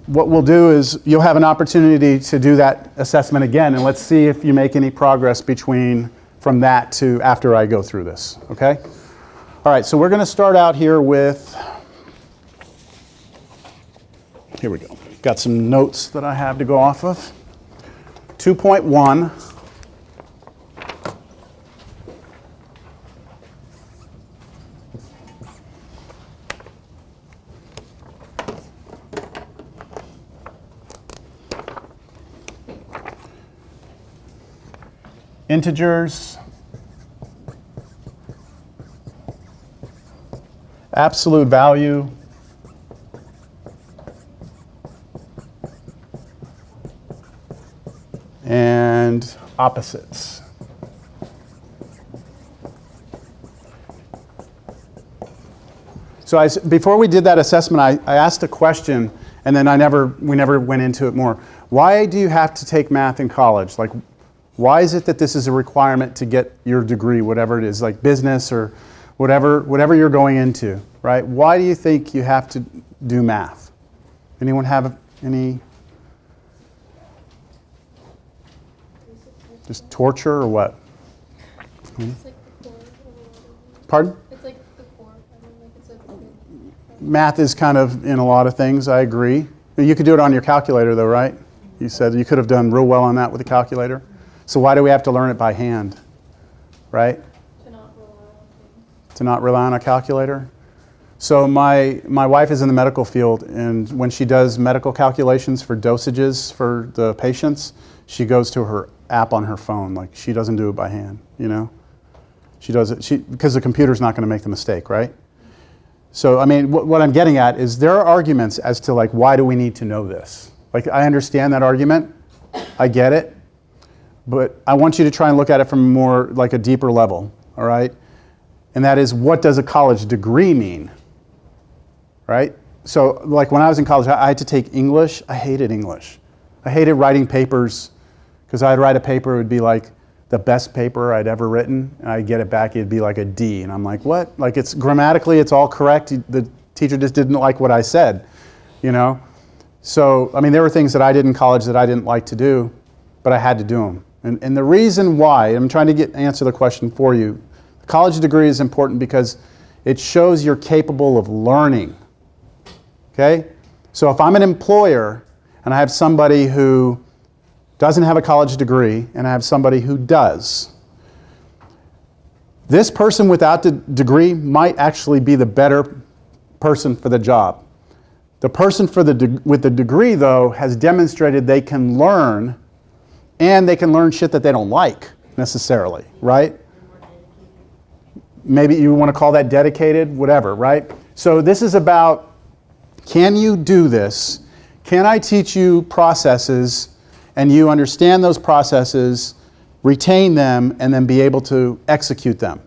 what we'll do is you'll have an opportunity to do that assessment again, and let's see if you make any progress from that to after I go through this, okay? All right, so we're going to start out here with, here we go. Got some notes that I have to go off of. 2.1. Integers, absolute value, and opposites. So before we did that assessment, I asked a question, and then we never went into it more. Why do you have to take math in college? Like, why is it that this is a requirement to get your degree, whatever it is, like business or whatever you're going into, right? Why do you think you have to do math? Anyone have any? Just torture or what? It's like the core of a lot of Pardon? It's like the core. I mean, like it's a Math is kind of in a lot of things, I agree. You could do it on your calculator though, right? You said you could have done real well on that with a calculator. So why do we have to learn it by hand, right? To not rely on things. To not rely on a calculator? So my wife is in the medical field, and when she does medical calculations for dosages for the patients, she goes to her app on her phone. Like, she doesn't do it by hand, you know? She does it, because the computer's not going to make the mistake, right? So, I mean, what I'm getting at is there are arguments as to, like, why do we need to know this? Like, I understand that argument. I get it. But I want you to try and look at it from more like a deeper level, all right? And that is, what does a college degree mean, right? So like when I was in college, I had to take English. I hated English. I hated writing papers, because I'd write a paper, it would be like the best paper I'd ever written, and I'd get it back, it'd be like a D. And I'm like, what? Like, it's grammatically, it's all correct. The teacher just didn't like what I said, you know? So, I mean, there were things that I did in college that I didn't like to do, but I had to do them. And the reason why, I'm trying to answer the question for you, the college degree is important because it shows you're capable of learning, okay? So if I'm an employer and I have somebody who doesn't have a college degree and I have somebody who does, this person without the degree might actually be the better person for the job. The person with the degree, though, has demonstrated they can learn, and they can learn shit that they don't like necessarily, right? Maybe you want to call that dedicated, whatever, right? So this is about, can you do this? Can I teach you processes and you understand those processes, retain them, and then be able to execute them?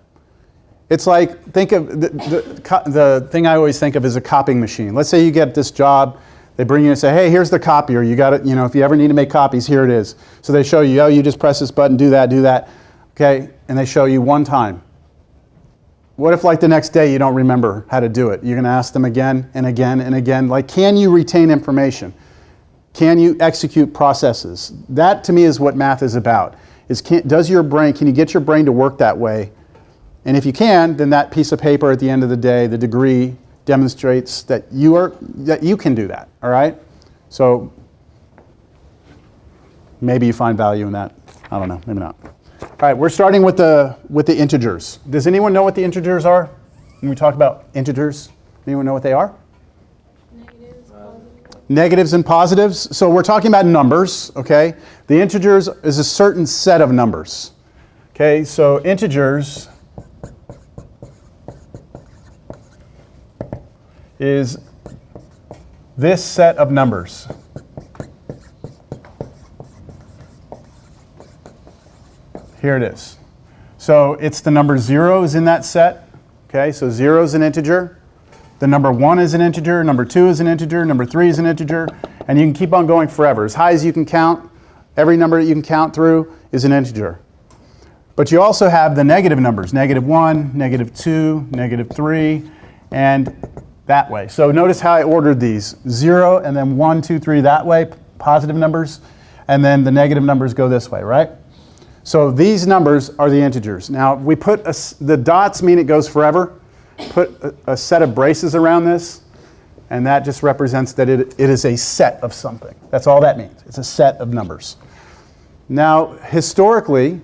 It's like, think of the thing I always think of as a copying machine. Let's say you get this job. They bring you and say, hey, here's the copier. You got it. You know, if you ever need to make copies, here it is. So they show you, oh, you just press this button, do that. Okay, and they show you one time. What if, like, the next day you don't remember how to do it? You're going to ask them again and again and again. Like, can you retain information? Can you execute processes? That, to me, is what math is about. Can you get your brain to work that way? And if you can, then that piece of paper at the end of the day, the degree, demonstrates that you can do that, all right? So maybe you find value in that. I don't know, maybe not. All right, we're starting with the integers. Does anyone know what the integers are? When we talk about integers, anyone know what they are? Negatives, positives. Negatives and positives. So we're talking about numbers, okay? The integers is a certain set of numbers. Okay, so integers is this set of numbers. Here it is. So it's the number 0 is in that set. Okay, so 0 is an integer. The number 1 is an integer. Number 2 is an integer. Number 3 is an integer. And you can keep on going forever. As high as you can count, every number that you can count through is an integer. But you also have the negative numbers, -1, -2, -3, and that way. So notice how I ordered these. 0 and then 1, 2, 3 that way, positive numbers, and then the negative numbers go this way, right? So these numbers are the integers. Now we put the dots mean it goes forever. Put a set of braces around this, and that just represents that it is a set of something. That's all that means. It's a set of numbers. Now, historically,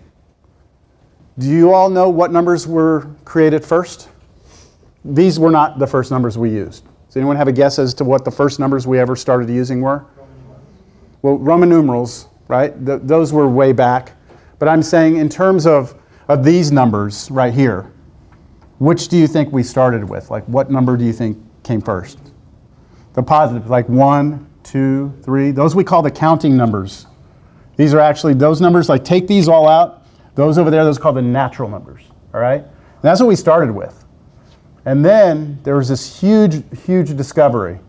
do you all know what numbers were created first? These were not the first numbers we used. Does anyone have a guess as to what the first numbers we ever started using were? Well, Roman numerals, right? Those were way back. But I'm saying in terms of these numbers right here, which do you think we started with? Like, what number do you think came first? The positive, like 1, 2, 3. Those we call the counting numbers. These are actually those numbers, like take these all out. Those over there, those are called the natural numbers, all right? And that's what we started with. And then there was this huge, huge discovery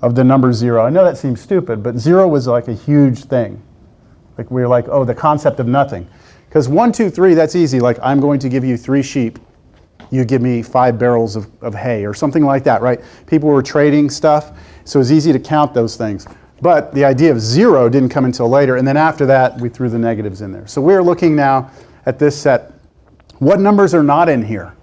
of the number 0. I know that seems stupid, but 0 was like a huge thing. Like we were like, oh, the concept of nothing. Because 1, 2, 3, that's easy. Like I'm going to give you 3 sheep. You give me 5 barrels of hay or something like that, right? People were trading stuff, so it was easy to count those things. But the idea of 0 didn't come until later, and then after that, we threw the negatives in there. So we're looking now at this set. What numbers are not in here?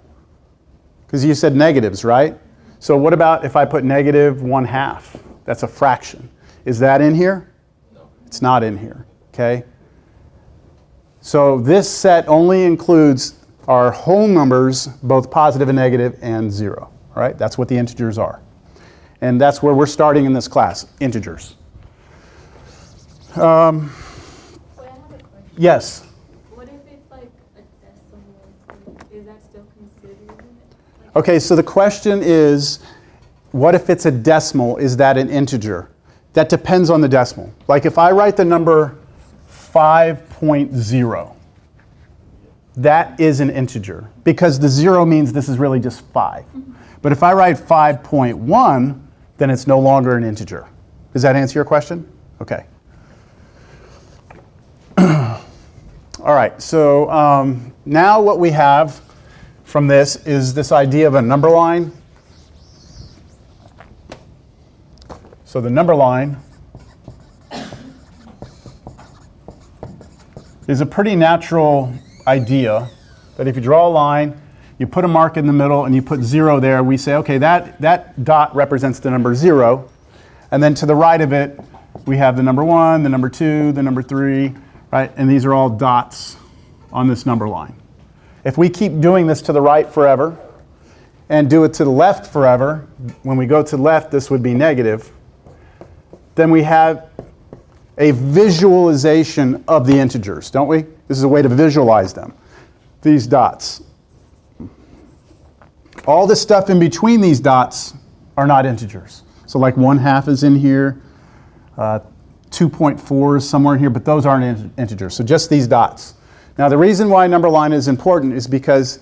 Because you said negatives, right? So what about if I put negative 1/2? That's a fraction. Is that in here? No. It's not in here, okay? So this set only includes our whole numbers, both positive and negative, and 0. All right, that's what the integers are. And that's where we're starting in this class, integers. Wait, I have a question. Yes? What if it's like a decimal? Is that still considered? Like, Okay, so the question is, what if it's a decimal? Is that an integer? That depends on the decimal. Like if I write the number 5.0, that is an integer, because the 0 means this is really just 5. But if I write 5.1, then it's no longer an integer. Does that answer your question? Okay. All right, so now what we have from this is this idea of a number line. So the number line is a pretty natural idea that if you draw a line, you put a mark in the middle and you put 0 there, we say, okay, that dot represents the number 0. And then to the right of it, we have the number 1, the number 2, the number 3, right? And these are all dots on this number line. If we keep doing this to the right forever and do it to the left forever, when we go to the left, this would be negative, then we have a visualization of the integers, don't we? This is a way to visualize them, these dots. All the stuff in between these dots are not integers. So like 1/2 is in here, 2.4 is somewhere in here, but those aren't integers, so just these dots. Now the reason why number line is important is because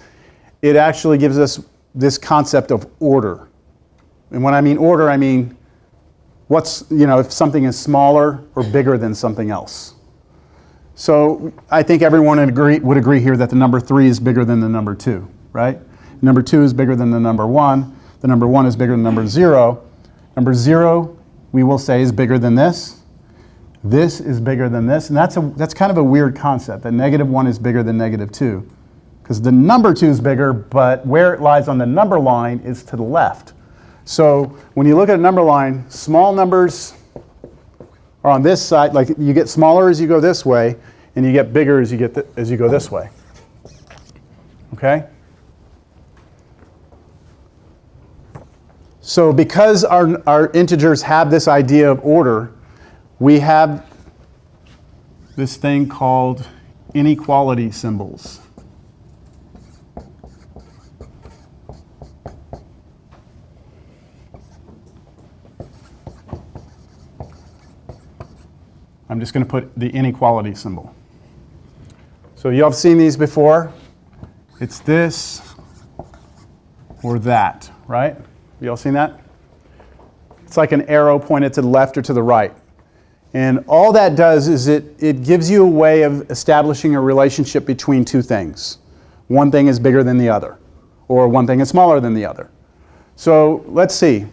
it actually gives us this concept of order. And when I mean order, I mean if something is smaller or bigger than something else. So I think everyone would agree here that the number 3 is bigger than the number 2, right? Number 2 is bigger than the number 1. The number 1 is bigger than number 0. Number 0, we will say, is bigger than this. This is bigger than this. And that's kind of a weird concept, that negative 1 is bigger than negative 2. Because the number 2 is bigger, but where it lies on the number line is to the left. So when you look at a number line, small numbers are on this side. Like you get smaller as you go this way, and you get bigger as you go this way. Okay? So because our integers have this idea of order, we have this thing called inequality symbols. I'm just going to put the inequality symbol. So you all have seen these before. It's this or that, right? You all seen that? It's like an arrow pointed to the left or to the right. And all that does is it gives you a way of establishing a relationship between two things. One thing is bigger than the other, or one thing is smaller than the other. So let's see.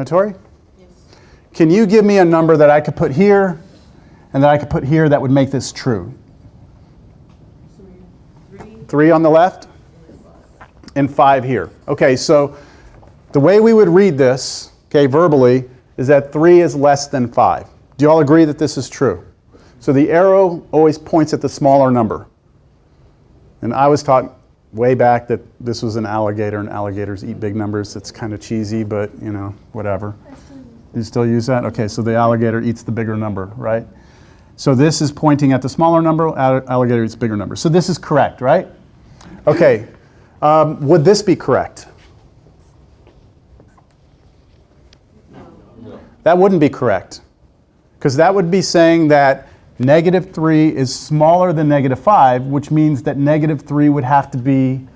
Notori? Yes. Can you give me a number that I could put here and that I could put here that would make this true? 3 on the left and 5 here. Okay, so the way we would read this, okay, verbally, is that 3 is less than 5. Do you all agree that this is true? So the arrow always points at the smaller number. And I was taught way back that this was an alligator and alligators eat big numbers. It's kind of cheesy, but you know, whatever. You still use that? Okay, so the alligator eats the bigger number, right? So this is pointing at the smaller number, alligator eats bigger number. So this is correct, right? Okay, would this be correct? No. That wouldn't be correct, because that would be saying that -3 is smaller than -5, which means that -3 would have to be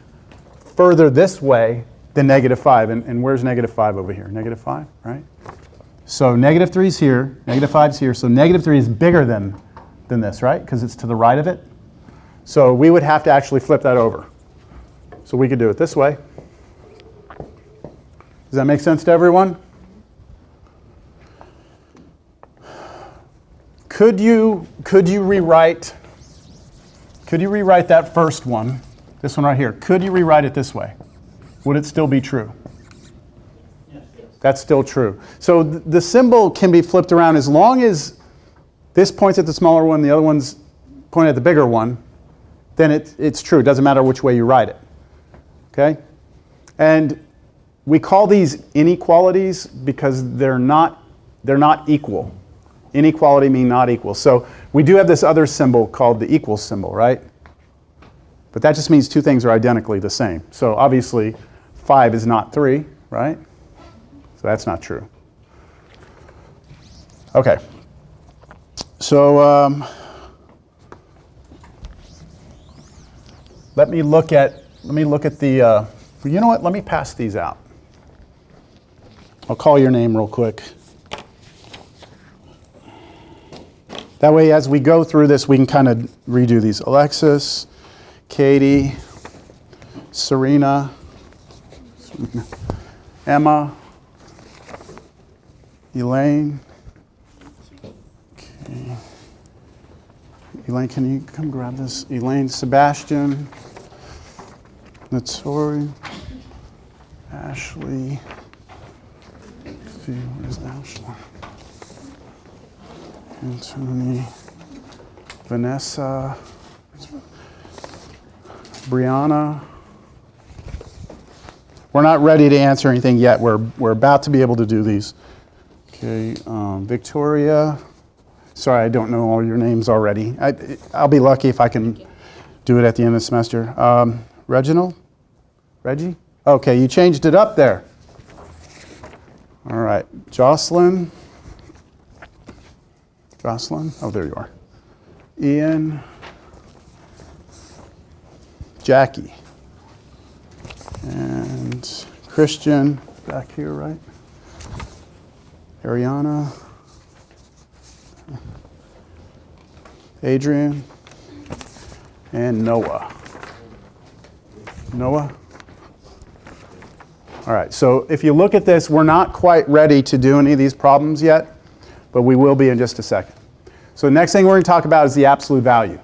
further this way than -5. And where's -5 over here? -5, right? So -3 is here, -5 is here, so -3 is bigger than this, right? Because it's to the right of it. So we would have to actually flip that over. So we could do it this way. Does that make sense to everyone? Could you rewrite that first one, this one right here? Could you rewrite it this way? Would it still be true? Yes. That's still true. So the symbol can be flipped around as long as this points at the smaller one, the other one's pointing at the bigger one, then it's true. It doesn't matter which way you write it. Okay? And we call these inequalities because they're not equal. Inequality means not equal. So we do have this other symbol called the equal symbol, right? But that just means two things are identically the same. So obviously 5 is not 3, right? So that's not true. Okay. So let me look at the, you know what, let me pass these out. I'll call your name real quick. That way, as we go through this, we can kind of redo these. Alexis, Katie, Serena, Emma, Elaine. Okay. Elaine, can you come grab this? Elaine, Sebastian, Notori, Ashley. Let's see, where's Ashley? Anthony, Vanessa, Brianna. We're not ready to answer anything yet. We're about to be able to do these. Okay, Victoria. Sorry, I don't know all your names already. I'll be lucky if I can do it at the end of the semester. Reginald? Reggie? Okay, you changed it up there. All right, Jocelyn. Jocelyn, oh, there you are. Ian, Jackie, and Christian, back here, right? Ariana, Adrian, and Noah. Noah? All right, so if you look at this, we're not quite ready to do any of these problems yet, but we will be in just a second. So the next thing we're going to talk about is the absolute value.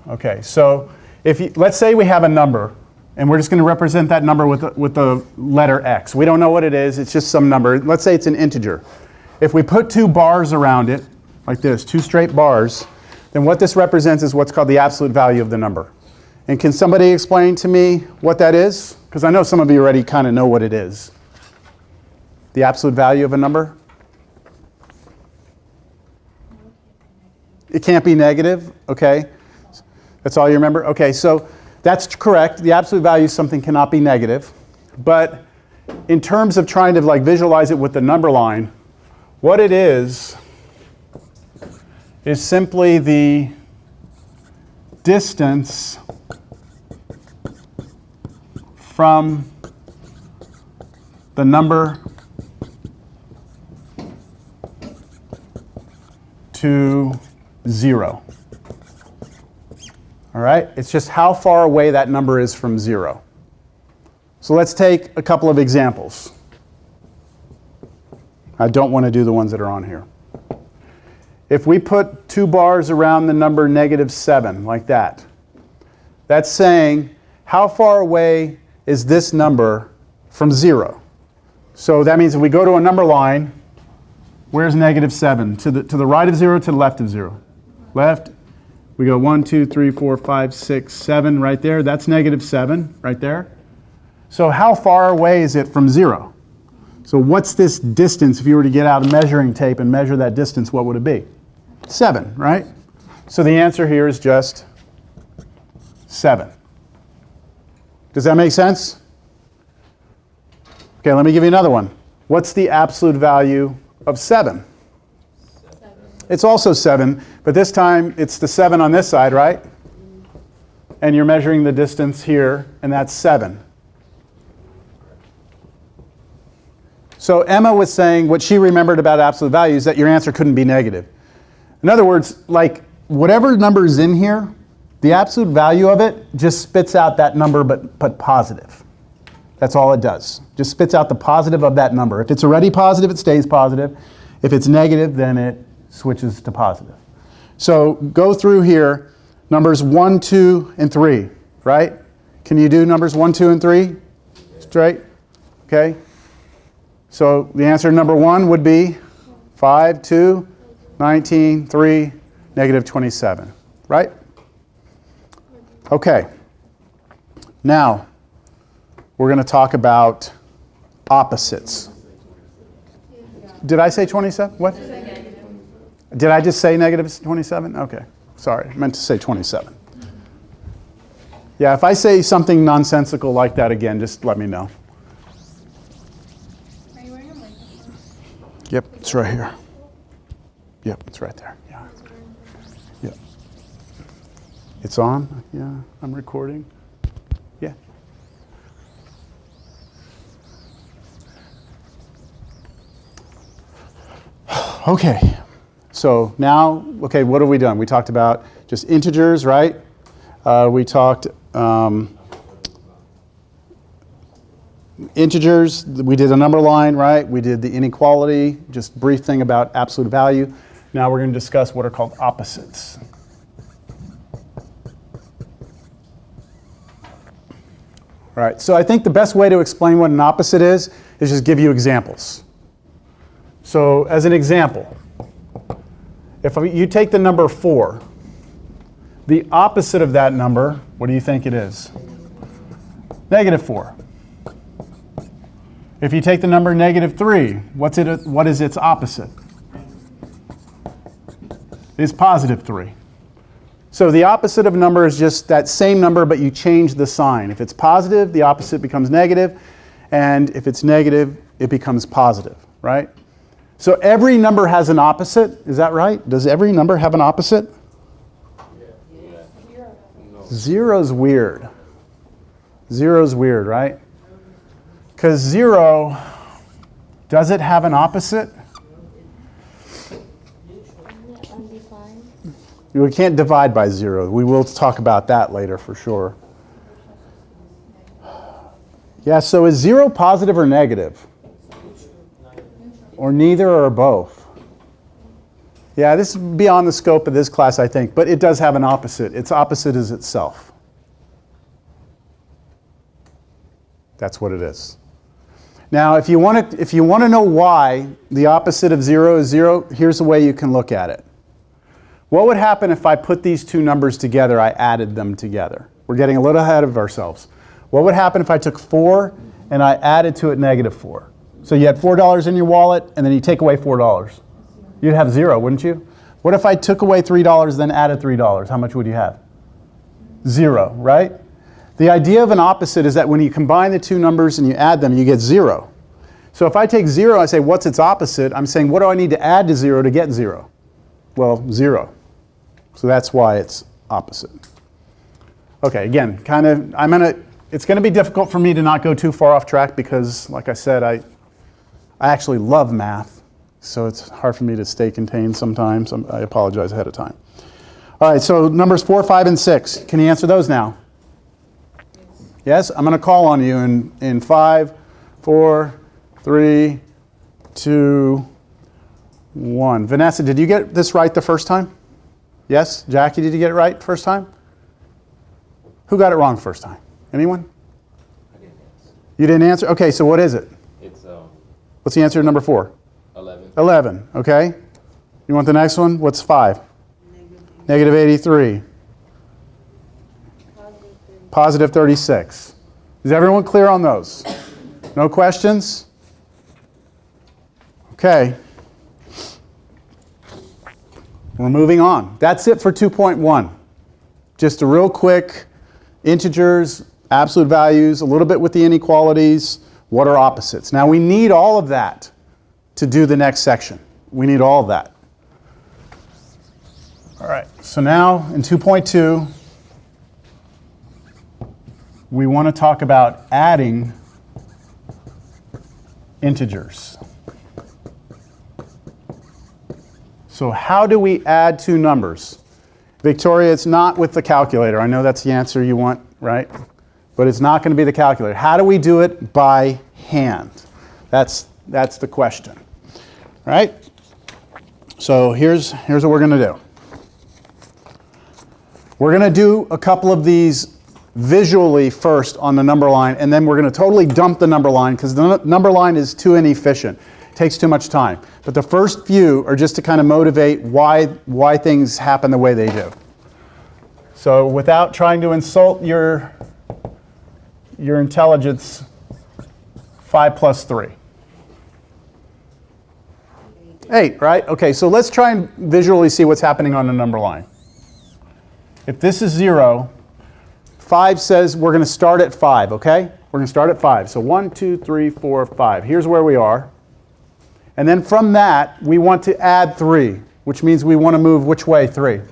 Okay, so let's say we have a number, and we're just going to represent that number with the letter x. We don't know what it is, it's just some number. Let's say it's an integer. If we put 2 bars around it, like this, 2 straight bars, then what this represents is what's called the absolute value of the number. And can somebody explain to me what that is? Because I know some of you already kind of know what it is. The absolute value of a number? It can't be negative, okay? That's all you remember? Okay, so that's correct. The absolute value of something cannot be negative. But in terms of trying to like visualize it with the number line, what it is simply the distance from the number to 0. All right? It's just how far away that number is from 0. So let's take a couple of examples. I don't want to do the ones that are on here. If we put 2 bars around the number -7, like that, that's saying how far away is this number from 0? So that means if we go to a number line, where's -7? To the right of 0, to the left of 0? Left. We go 1, 2, 3, 4, 5, 6, 7 right there. That's -7 right there. So how far away is it from 0? So what's this distance? If you were to get out a measuring tape and measure that distance, what would it be? 7, right? So the answer here is just 7. Does that make sense? Okay, let me give you another one. What's the absolute value of 7? 7. It's also 7, but this time it's the 7 on this side, right? And you're measuring the distance here, and that's 7. So Emma was saying what she remembered about absolute value is that your answer couldn't be negative. In other words, like whatever number is in here, the absolute value of it just spits out that number but positive. That's all it does. Just spits out the positive of that number. If it's already positive, it stays positive. If it's negative, then it switches to positive. So go through here, numbers 1, 2, and 3, right? Can you do numbers 1, 2, and 3 straight? Okay. So the answer to number 1 would be 5, 2, 19, 3, -27, right? Okay. Now, we're going to talk about opposites. Did I say 27? What? Did I just say -27? Okay. Sorry. I meant to say 27. Yeah, if I say something nonsensical like that again, just let me know. Are you wearing a microphone? Yep, it's right here. Yep, it's right there. Yeah. Yep. It's on? Yeah, I'm recording. Yeah. Okay. So now, okay, what have we done? We talked about just integers, right? We talked integers. We did a number line, right? We did the inequality, just brief thing about absolute value. Now we're going to discuss what are called opposites. All right, so I think the best way to explain what an opposite is just give you examples. So as an example, if you take the number 4, the opposite of that number, what do you think it is? -4. If you take the number -3, what is its opposite? It's +3. So the opposite of a number is just that same number, but you change the sign. If it's positive, the opposite becomes negative, and if it's negative, it becomes positive, right? So every number has an opposite, is that right? Does every number have an opposite? Zero's weird. Zero's weird, right? Because 0, does it have an opposite? Undefined. We can't divide by 0. We will talk about that later for sure. Yeah, so is 0 positive or negative? Or neither or both? Yeah, this is beyond the scope of this class, I think, but it does have an opposite. Its opposite is itself. That's what it is. Now, if you want to know why the opposite of 0 is 0, here's the way you can look at it. What would happen if I put these two numbers together, I added them together? We're getting a little ahead of ourselves. What would happen if I took 4 and I added to it -4? So you had $4 in your wallet, and then you take away $4. You'd have 0, wouldn't you? What if I took away $3, then added $3? How much would you have? 0, right? The idea of an opposite is that when you combine the two numbers and you add them, you get 0. So if I take 0, I say, what's its opposite? I'm saying, what do I need to add to 0 to get 0? Well, 0. So that's why it's opposite. Okay, again, it's going to be difficult for me to not go too far off track because, like I said, I actually love math, so it's hard for me to stay contained sometimes. I apologize ahead of time. All right, so numbers 4, 5, and 6. Can you answer those now? Yes? I'm going to call on you in 5, 4, 3, 2, 1. Vanessa, did you get this right the first time? Yes? Jackie, did you get it right first time? Who got it wrong first time? Anyone? I didn't answer. You didn't answer? Okay, so what is it? It's What's the answer to number 4? 11. 11, okay. You want the next one? What's 5? Negative 83. Positive 36. Is everyone clear on those? No questions? Okay. We're moving on. That's it for 2.1. Just a real quick integers, absolute values, a little bit with the inequalities, what are opposites. Now we need all of that to do the next section. We need all of that. All right, so now in 2.2, we want to talk about adding integers. So how do we add two numbers? Victoria, it's not with the calculator. I know that's the answer you want, right? But it's not going to be the calculator. How do we do it by hand? That's the question, right? So here's what we're going to do. We're going to do a couple of these visually first on the number line, and then we're going to totally dump the number line because the number line is too inefficient. It takes too much time. But the first few are just to kind of motivate why things happen the way they do. So without trying to insult your intelligence, 5 plus 3. 8, right? Okay, so let's try and visually see what's happening on the number line. If this is 0, 5 says we're going to start at 5, okay? We're going to start at 5. So 1, 2, 3, 4, 5. Here's where we are. And then from that, we want to add 3, which means we want to move which way 3? Right.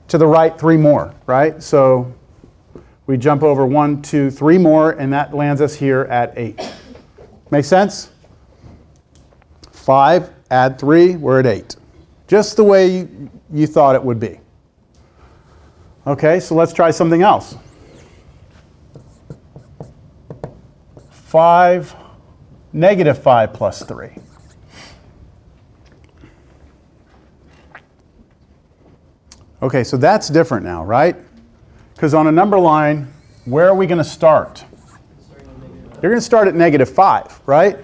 To the right 3 more, right? So we jump over 1, 2, 3 more, and that lands us here at 8. Make sense? 5, add 3, we're at 8. Just the way you thought it would be. Okay, so let's try something else. 5, negative 5 plus 3. Okay, so that's different now, right? Because on a number line, where are we going to start? You're going to start at negative 5, right?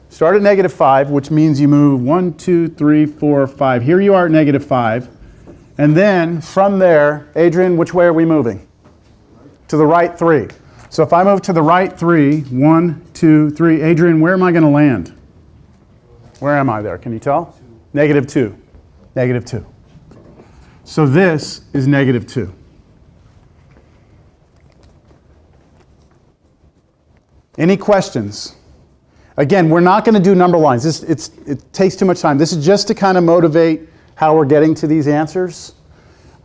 Start at negative 5, which means you move 1, 2, 3, 4, 5. Here you are at negative 5. And then from there, Adrian, which way are we moving? To the right 3. So if I move to the right 3, 1, 2, 3, Adrian, where am I going to land? Where am I there? Can you tell? Negative 2. Negative 2. So this is negative 2. Any questions? Again, we're not going to do number lines. It takes too much time. This is just to kind of motivate how we're getting to these answers.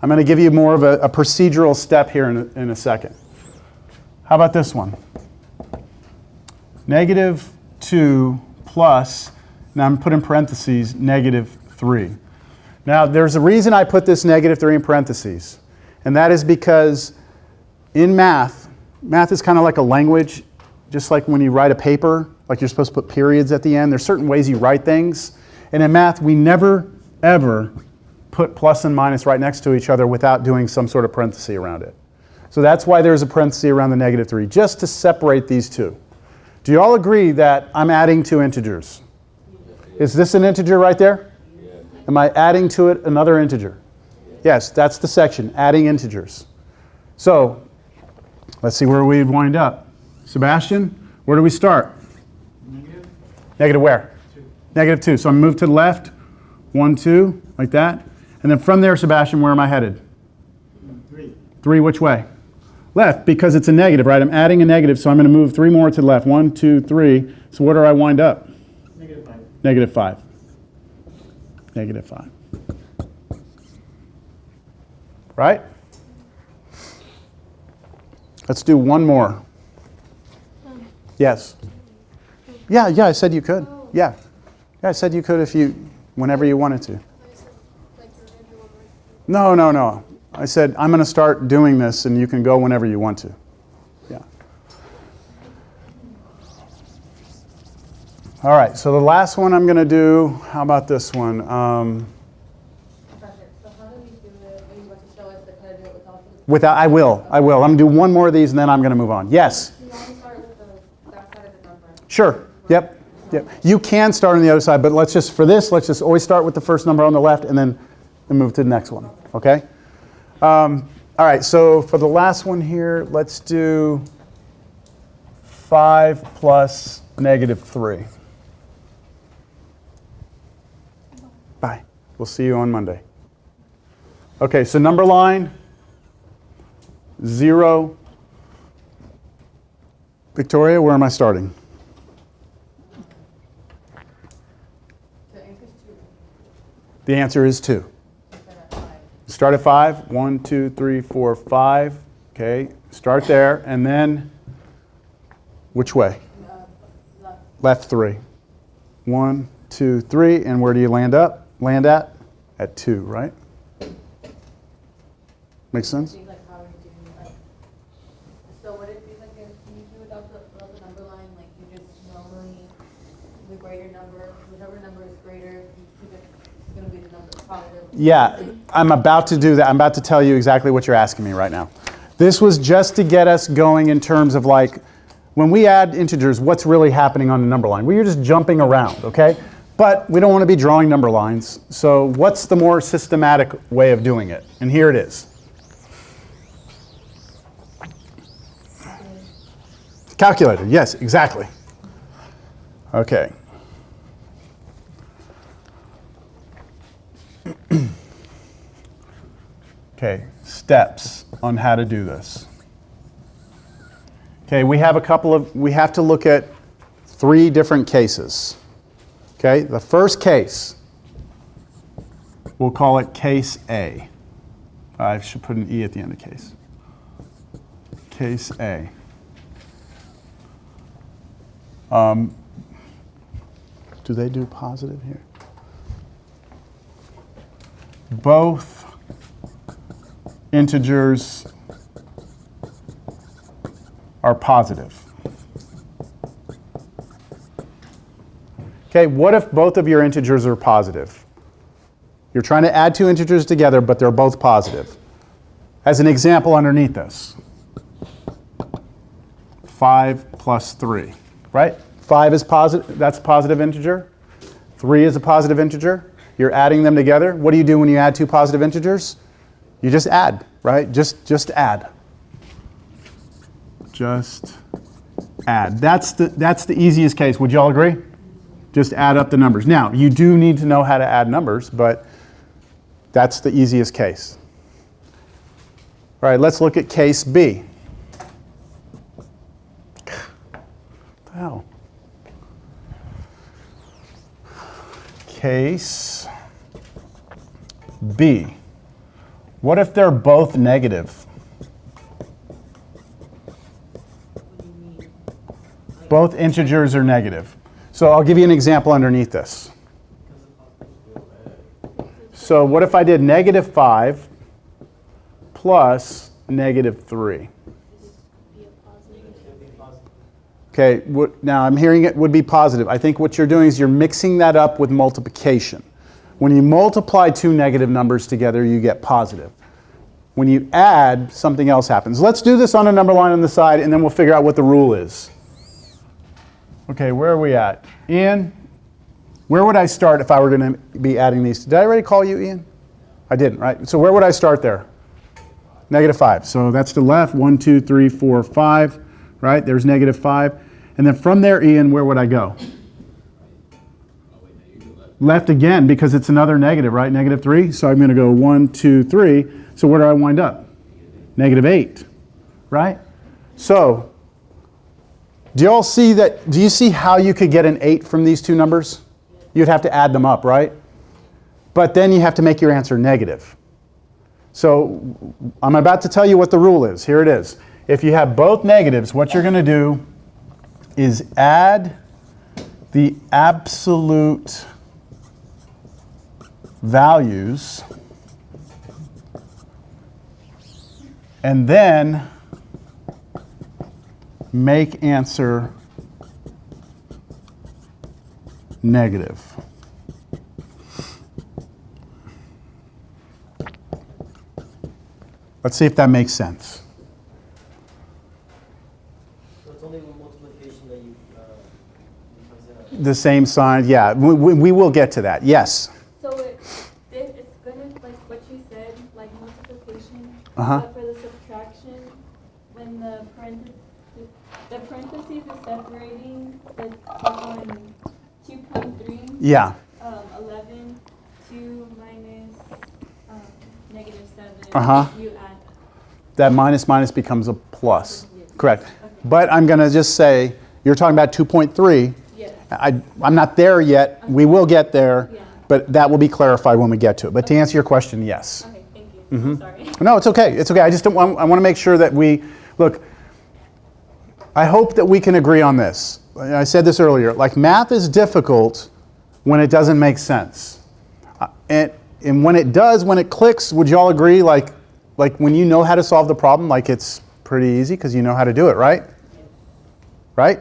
I'm going to give you more of a procedural step here in a second. How about this one? Negative 2 plus, now I'm putting in parentheses, negative 3. Now there's a reason I put this negative 3 in parentheses, and that is because in math is kind of like a language, just like when you write a paper, like you're supposed to put periods at the end. There's certain ways you write things, and in math we never ever put plus and minus right next to each other without doing some sort of parenthesis around it. So that's why there's a parenthesis around the negative 3, just to separate these two. Do you all agree that I'm adding two integers? Is this an integer right there? Am I adding to it another integer? Yes, that's the section, adding integers. So let's see where we wind up. Sebastian, where do we start? Negative. Negative where? 2. Negative 2. So I'm moved to the left. 1, 2, like that. And then from there, Sebastian, where am I headed? 3. 3 which way? Left, because it's a negative, right? I'm adding a negative, so I'm going to move 3 more to the left. 1, 2, 3. So where do I wind up? Negative 5. Negative 5. Negative 5. Right? Let's do one more. Yes. Yeah, I said you could. Yeah, I said you could if you, whenever you wanted to. No, no, no. I said, I'm going to start doing this, and you can go whenever you want to. Yeah. All right, so the last one I'm going to do, how about this one? So how do we do it? Are you about to show us the how to do it I will. I'm going to do one more of these, and then I'm going to move on. Yes? You want to start with the back side of the number. Sure. Yep. Yep. You can start on the other side, but let's just always start with the first number on the left, and then move to the next one. Okay? All right, so for the last one here, let's do 5 plus -3. Bye. We'll see you on Monday. Okay, so number line, 0. Victoria, where am I starting? The answer is 2. The answer is 2. Start at 5. Start at 5. 1, 2, 3, 4, 5. Okay, start there, and then which way? Left. Left 3. 1, 2, 3, and where do you land at? At 2, right? Makes sense? Like how are you doing like? So would it be like if you do without the number line, like you just normally write your number, whichever number is greater, you keep it. It's going to be the number positive. Yeah, I'm about to do that. I'm about to tell you exactly what you're asking me right now. This was just to get us going in terms of like, when we add integers, what's really happening on the number line? We're just jumping around, okay? But we don't want to be drawing number lines. So what's the more systematic way of doing it? And here it is. Calculator, yes, exactly. Okay. Okay, steps on how to do this. Okay, we have to look at 3 different cases. Okay, the first case, we'll call it case A. I should put an E at the end of case. Case A. Do they do positive here? Both integers are positive. Okay, what if both of your integers are positive? You're trying to add 2 integers together, but they're both positive. As an example underneath this, 5 plus 3, right? 5 is positive, that's a positive integer. 3 is a positive integer. You're adding them together. What do you do when you add 2 positive integers? You just add, right? Just add. Just add. That's the easiest case. Would you all agree? Just add up the numbers. Now, you do need to know how to add numbers, but that's the easiest case. All right, let's look at case B. What the hell? Case B. What if they're both negative? What do you mean? Both integers are negative. So I'll give you an example underneath this. So what if I did -5 plus -3? Okay, now I'm hearing it would be positive. I think what you're doing is you're mixing that up with multiplication. When you multiply 2 negative numbers together, you get positive. When you add, something else happens. Let's do this on a number line on the side, and then we'll figure out what the rule is. Okay, where are we at? Ian, where would I start if I were going to be adding these? Did I already call you Ian? I didn't, right? So where would I start there? -5. So that's to the left. 1, 2, 3, 4, 5. Right? There's -5. And then from there, Ian, where would I go? Left again, because it's another negative, right? -3. So I'm going to go 1, 2, 3. So where do I wind up? -8. Right? So do you all see that? Do you see how you could get an 8 from these 2 numbers? You'd have to add them up, right? But then you have to make your answer negative. So I'm about to tell you what the rule is. Here it is. If you have both negatives, what you're going to do is add the absolute values and then make answer negative. Let's see if that makes sense. So it's only one multiplication that you The same sign, yeah. We will get to that, yes. So it's gonna, like what you said, like multiplication, Uh-huh. but for the subtraction, when the parentheses is separating the on 2.3, Yeah, 11, 2 minus negative 7, Uh-huh. you add that minus minus becomes a plus. Yes. Correct. Okay. But I'm going to just say, you're talking about 2.3. Yes. I'm not there yet. We will get there, Yeah. but that will be clarified when we get to it. But to answer your question, yes. Okay, thank you. I'm sorry. No, it's okay. It's okay. I just don't want, I want to make sure that we, look, I hope that we can agree on this. I said this earlier, like math is difficult when it doesn't make sense. And when it does, when it clicks, would you all agree, like when you know how to solve the problem, like it's pretty easy because you know how to do it, right? Right?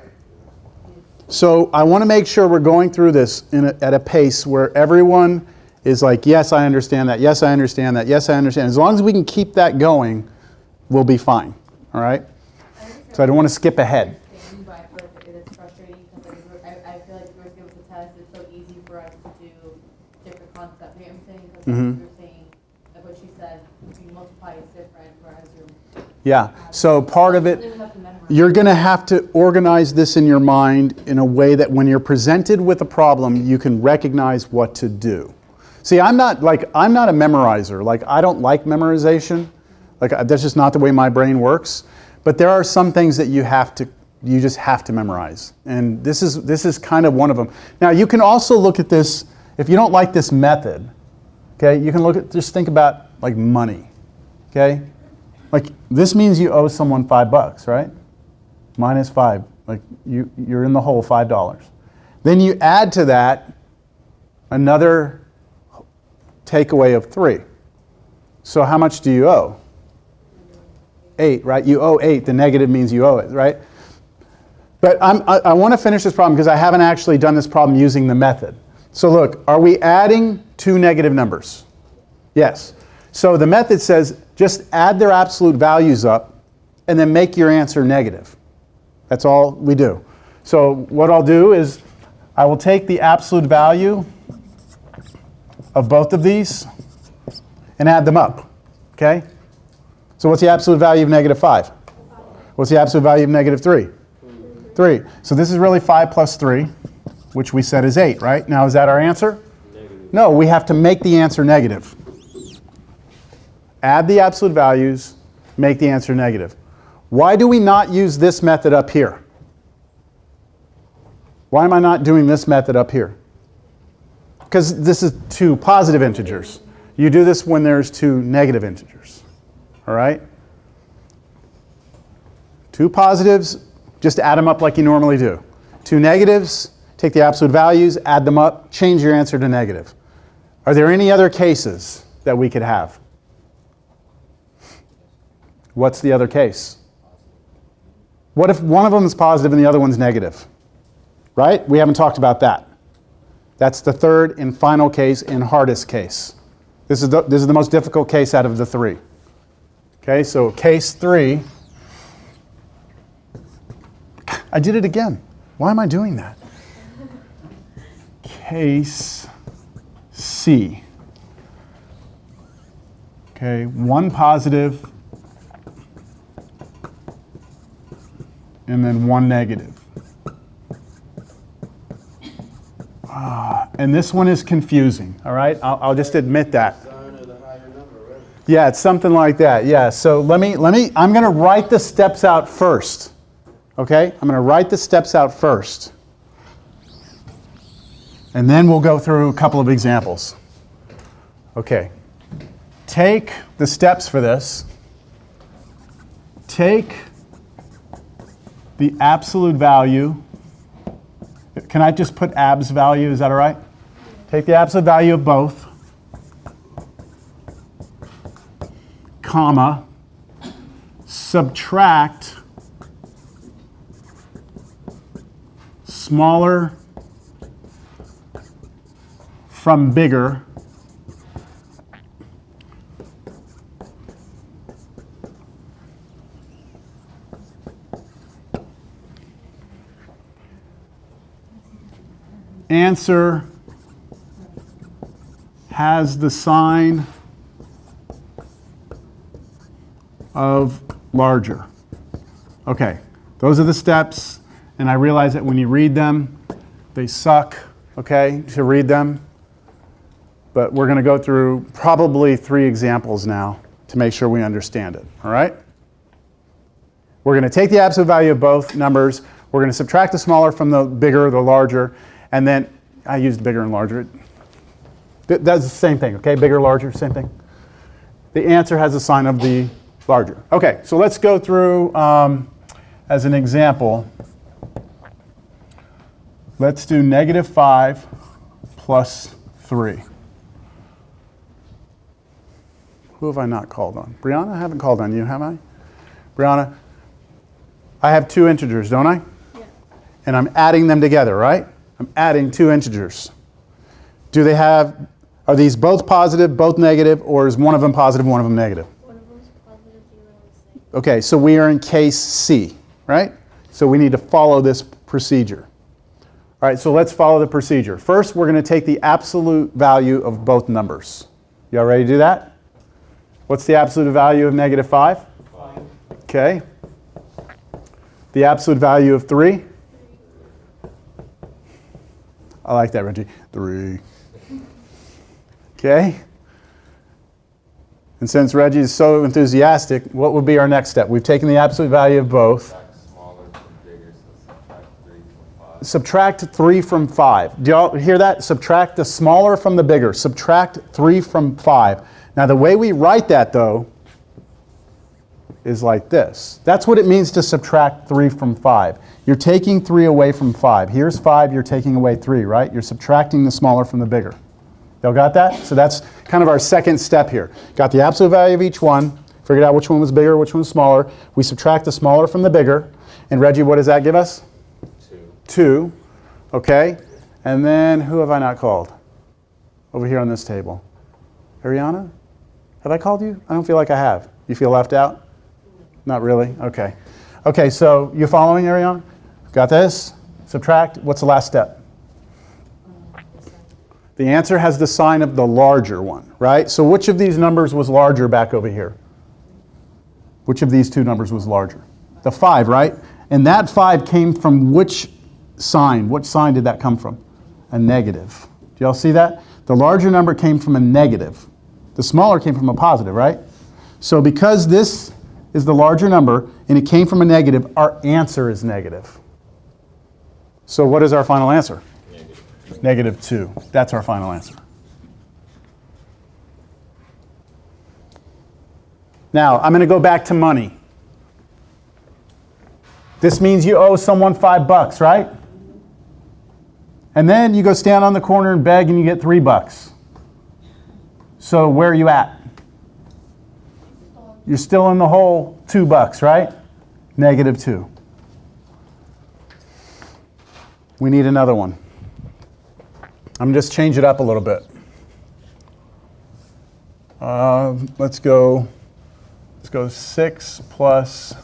So I want to make sure we're going through this at a pace where everyone is like, yes, I understand that, yes, I understand that, yes, I understand. As long as we can keep that going, we'll be fine, all right? So I don't want to skip ahead. But I feel like it's frustrating because I feel like if we were to give us a test, it's so easy for us to do different concepts. You know what I'm saying? Because like you're saying, like what she said, you multiply is different, whereas you're... Yeah, so part of it, You have to memorize. you're going to have to organize this in your mind in a way that when you're presented with a problem, you can recognize what to do. See, I'm not a memorizer. Like, I don't like memorization. Like, that's just not the way my brain works. But there are some things that you just have to memorize. And this is kind of one of them. Now, you can also look at this, if you don't like this method, okay, you can just think about like money, okay? Like, this means you owe someone $5, right? Minus 5, like you're in the hole $5. Then you add to that another takeaway of 3. So how much do you owe? 8, right? You owe 8. The negative means you owe it, right? But I want to finish this problem because I haven't actually done this problem using the method. So look, are we adding 2 negative numbers? Yes. So the method says just add their absolute values up and then make your answer negative. That's all we do. So what I'll do is I will take the absolute value of both of these and add them up, okay? So what's the absolute value of negative 5? What's the absolute value of negative 3? 3. So this is really 5 plus 3, which we said is 8, right? Now is that our answer? Negative. No, we have to make the answer negative. Add the absolute values, make the answer negative. Why do we not use this method up here? Why am I not doing this method up here? Because this is 2 positive integers. You do this when there's 2 negative integers. All right? 2 positives, just add them up like you normally do. 2 negatives, take the absolute values, add them up, change your answer to negative. Are there any other cases that we could have? What's the other case? What if one of them is positive and the other one's negative? Right? We haven't talked about that. That's the third and final case and hardest case. This is the most difficult case out of the 3. Okay, so case 3. I did it again. Why am I doing that? Case C. Okay, 1 positive and then 1 negative. And this one is confusing, all right? I'll just admit that. Yeah, it's something like that. Yeah, so I'm going to write the steps out first. Okay? I'm going to write the steps out first. And then we'll go through a couple of examples. Okay. Take the steps for this. Take the absolute value. Can I just put abs value? Is that all right? Take the absolute value of both, comma, subtract smaller from bigger answer has the sign of larger. Okay, those are the steps, and I realize that when you read them, they suck, okay, to read them. But we're going to go through probably 3 examples now to make sure we understand it, all right? We're going to take the absolute value of both numbers. We're going to subtract the smaller from the bigger, the larger, and then I used bigger and larger. That's the same thing, okay? Bigger, larger, same thing. The answer has a sign of the larger. Okay, so let's go through, as an example, let's do -5 plus 3. Who have I not called on? Brianna, I haven't called on you, have I? Brianna, I have 2 integers, don't I? Yeah. And I'm adding them together, right? I'm adding 2 integers. Do they have, are these both positive, both negative, or is one of them positive, one of them negative? One of them's positive, the other one's negative. Okay, so we are in case C, right? So we need to follow this procedure. All right, so let's follow the procedure. First, we're going to take the absolute value of both numbers. You all ready to do that? What's the absolute value of -5? 5. Okay. The absolute value of 3? I like that, Reggie. 3. Okay. And since Reggie is so enthusiastic, what would be our next step? We've taken the absolute value of both. Smaller from bigger, so Subtract 3 from 5. Do y'all hear that? Subtract the smaller from the bigger. Subtract 3 from 5. Now the way we write that, though, is like this. That's what it means to subtract 3 from 5. You're taking 3 away from 5. Here's 5, you're taking away 3, right? You're subtracting the smaller from the bigger. Y'all got that? So that's kind of our second step here. Got the absolute value of each one, figured out which one was bigger, which one was smaller. We subtract the smaller from the bigger. And Reggie, what does that give us? 2. Okay. And then who have I not called? Over here on this table. Ariana? Have I called you? I don't feel like I have. You feel left out? Not really? Okay. Okay, so you following, Ariana? Got this? Subtract. What's the last step? The answer has the sign of the larger one, right? So which of these numbers was larger back over here? Which of these 2 numbers was larger? The 5, right? And that 5 came from which sign? What sign did that come from? A negative. Do y'all see that? The larger number came from a negative. The smaller came from a positive, right? So because this is the larger number and it came from a negative, our answer is negative. So what is our final answer? -2. That's our final answer. Now, I'm going to go back to money. This means you owe someone $5, right? And then you go stand on the corner and beg and you get $3. So where are you at? You're still in the hole $2, right? -2. We need another one. I'm just change it up a little bit. Let's go 6 plus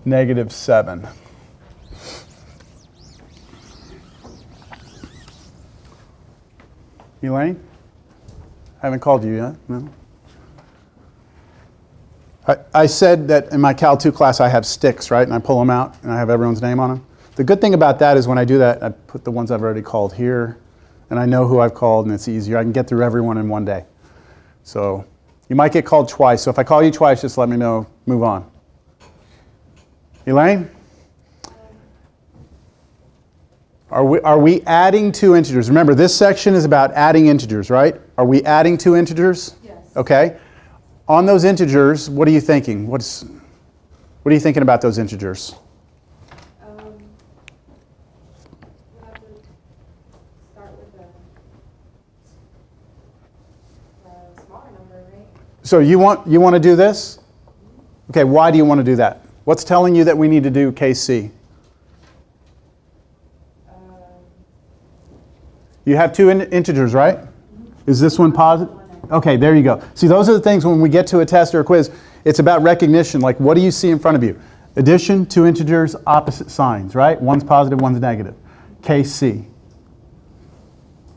-7. Elaine? I haven't called you yet, no? I said that in my Cal 2 class I have sticks, right? And I pull them out and I have everyone's name on them. The good thing about that is when I do that, I put the ones I've already called here, and I know who I've called, and it's easier. I can get through everyone in one day. So you might get called twice. So if I call you twice, just let me know. Move on. Elaine? Are we adding 2 integers? Remember, this section is about adding integers, right? Are we adding 2 integers? Yes. Okay. On those integers, what are you thinking? What are you thinking about those integers? We have to start with the smaller number, right? So you want to do this? Okay, why do you want to do that? What's telling you that we need to do case C? You have two integers, right? Is this one positive? Okay, there you go. See, those are the things when we get to a test or a quiz, it's about recognition. Like, what do you see in front of you? Addition, two integers, opposite signs, right? One's positive, one's negative. Case C.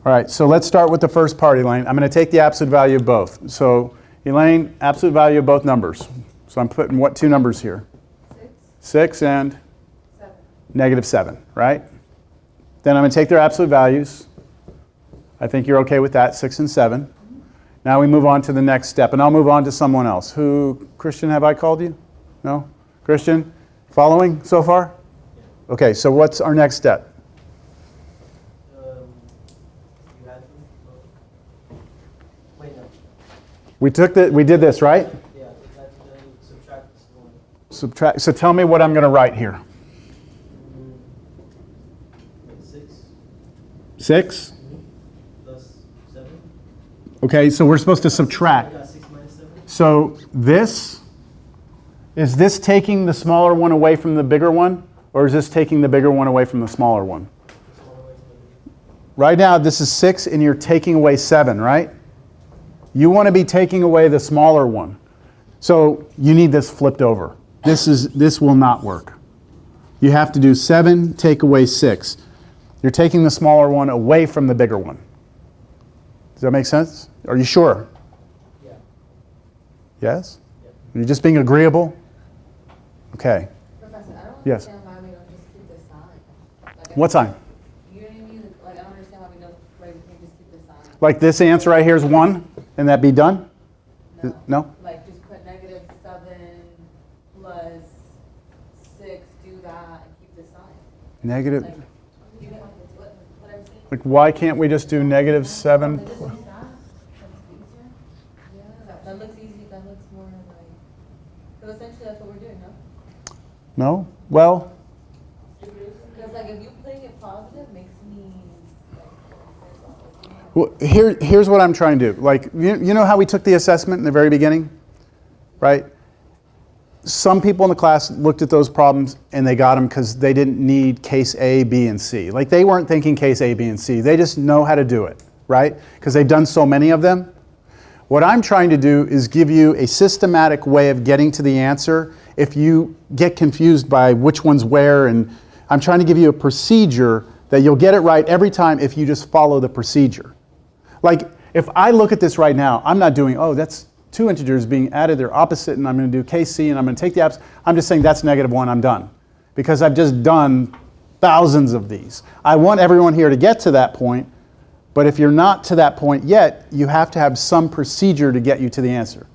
All right, so let's start with the first part, Elaine. I'm going to take the absolute value of both. So, Elaine, absolute value of both numbers. So I'm putting what two numbers here? 6 and 7, right? Then I'm going to take their absolute values. I think you're okay with that, 6 and 7. Now we move on to the next step, and I'll move on to someone else. Who, Christian, have I called you? No? Christian, following so far? Okay, so what's our next step? You had to? Wait, no. We did this, right? Yeah, you had to then subtract this one. Subtract. So tell me what I'm going to write here. 6 6? plus 7. Okay, so we're supposed to subtract. I got 6 minus 7. So is this taking the smaller one away from the bigger one? Or is this taking the bigger one away from the smaller one? Right now, this is 6 and you're taking away 7, right? You want to be taking away the smaller one. So you need this flipped over. This will not work. You have to do 7, take away 6. You're taking the smaller one away from the bigger one. Does that make sense? Are you sure? Yeah. Yes? Are you just being agreeable? Okay. Professor, I don't Yes. understand why we don't just keep the sign. Like, What sign? You know what I mean? Like, I don't understand why we can't just keep the sign. Like this answer right here is 1, and that be done? No? Like, just put -7 plus 6, do that, and keep the sign. Negative. Like, you know what I'm saying? Like, why can't we just do -7? Just do that. Yeah, that looks easy, that looks more like, because essentially that's what we're doing, no? No? Well, Because like, if you playing it positive makes me well, here's what I'm trying to do. Like, you know how we took the assessment in the very beginning? Right? Some people in the class looked at those problems and they got them because they didn't need case A, B, and C. Like, they weren't thinking case A, B, and C. They just know how to do it, right? Because they've done so many of them. What I'm trying to do is give you a systematic way of getting to the answer if you get confused by which one's where, and I'm trying to give you a procedure that you'll get it right every time if you just follow the procedure. Like, if I look at this right now, I'm not doing, oh, that's two integers being added, they're opposite, and I'm going to do case C, and I'm going to take the opposite. I'm just saying that's -1, I'm done. Because I've just done thousands of these. I want everyone here to get to that point, but if you're not to that point yet, you have to have some procedure to get you to the answer.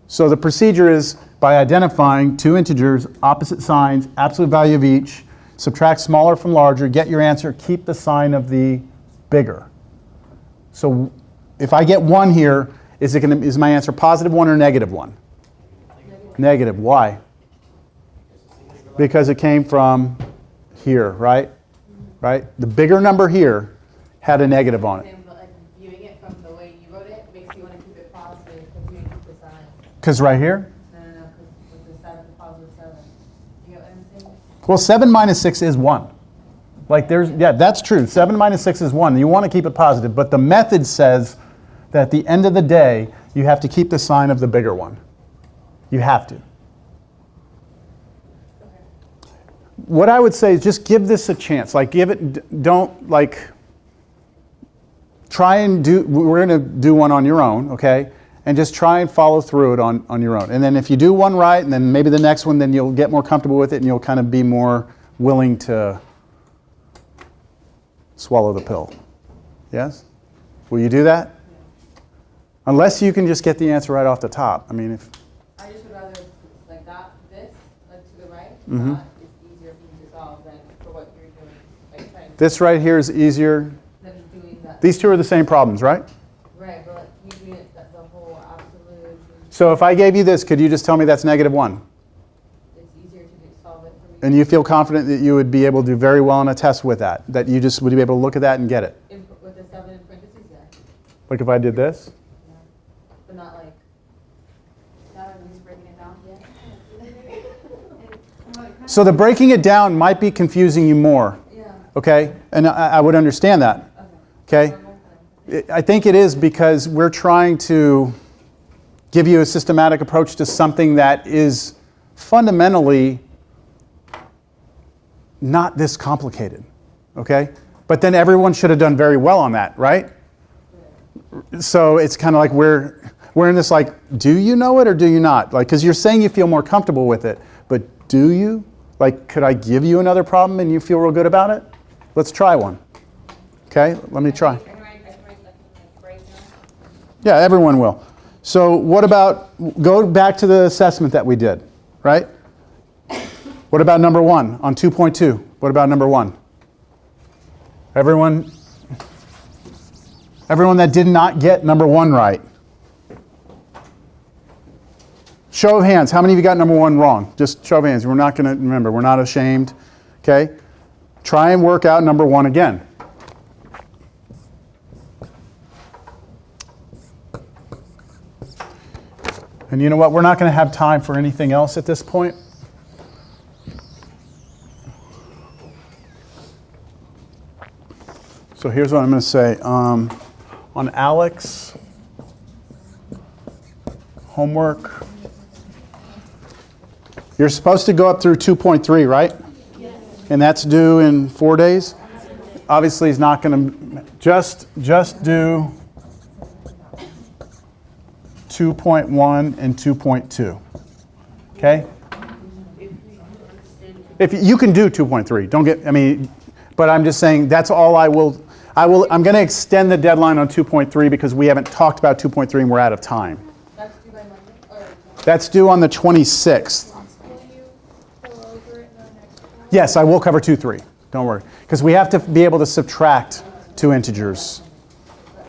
So the procedure is by identifying two integers, opposite signs, absolute value of each, subtract smaller from larger, get your answer, keep the sign of the bigger. So if I get 1 here, is my answer +1 or -1? Negative. Why? Because it came from here, right? Right? The bigger number here had a negative on it. but like viewing it from the way you wrote it makes you want to keep it positive because you keep the sign. Because right here? No, because with the 7, +7. You get what I'm saying? Well, 7 minus 6 is 1. Like that's true. 7 minus 6 is 1. You want to keep it positive, but the method says that at the end of the day, you have to keep the sign of the bigger one. You have to. What I would say is just give this a chance. Like, don't like, try and we're going to do one on your own, okay? And just try and follow through it on your own. And then if you do one right, and then maybe the next one, then you'll get more comfortable with it and you'll kind of be more willing to swallow the pill. Yes? Will you do that? Unless you can just get the answer right off the top. I mean, if I just would rather like that, this, like to the right, Mhm. that is easier for you to solve than for what you're doing. Like trying to this right here is easier. than doing that. These two are the same problems, right? Right, but like you doing it the whole absolute. So if I gave you this, could you just tell me that's -1? It's easier to solve it for me. And you feel confident that you would be able to do very well on a test with that? That you just would be able to look at that and get it? With the 7 in parentheses, yeah. Like if I did this? But not like. Now I'm just breaking it down. So the breaking it down might be confusing you more, Yeah. okay? And I would understand that, okay? I think it is because we're trying to give you a systematic approach to something that is fundamentally not this complicated, okay? But then everyone should have done very well on that, right? So it's kind of like we're in this like, do you know it or do you not? Like, because you're saying you feel more comfortable with it, but do you? Like, could I give you another problem and you feel real good about it? Let's try one. Okay, let me try. Yeah, everyone will. So what about, go back to the assessment that we did, right? What about number 1 on 2.2? What about number 1? Everyone that did not get number 1 right. Show of hands, how many of you got number 1 wrong? Just show of hands. We're not going to, remember, we're not ashamed. Okay? Try and work out number 1 again. And you know what? We're not going to have time for anything else at this point. So here's what I'm going to say. On Alex, homework. You're supposed to go up through 2.3, right? Yes. And that's due in 4 days? Obviously, he's not going to just do 2.1 and 2.2. Okay? If you can do 2.3, don't get, I mean, but I'm just saying that's all I'm going to extend the deadline on 2.3 because we haven't talked about 2.3 and we're out of time. That's due by Monday? Or That's due on the 26th. Will you go over it in the next one? Yes, I will cover 2.3. Don't worry. Because we have to be able to subtract 2 integers.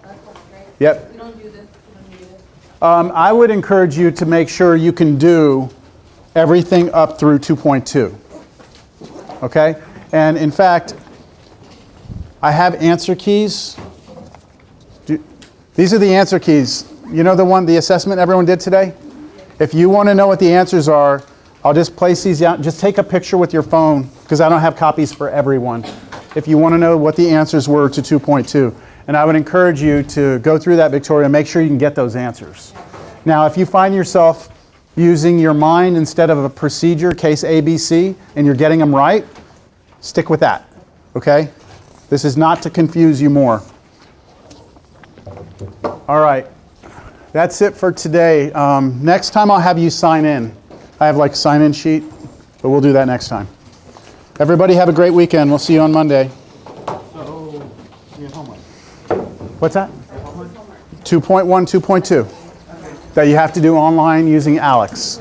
that's great. Yep. We don't do this, we don't do this. I would encourage you to make sure you can do everything up through 2.2. Okay? And in fact, I have answer keys. These are the answer keys. You know the assessment everyone did today? If you want to know what the answers are, I'll just place these out. Just take a picture with your phone, because I don't have copies for everyone. If you want to know what the answers were to 2.2. And I would encourage you to go through that, Victoria, and make sure you can get those answers. Now, if you find yourself using your mind instead of a procedure, case ABC, and you're getting them right, stick with that, okay? This is not to confuse you more. All right, that's it for today. Next time I'll have you sign in. I have like a sign-in sheet, but we'll do that next time. Everybody have a great weekend. We'll see you on Monday. So, your homework. What's that? 2.1, 2.2. That you have to do online using Alex.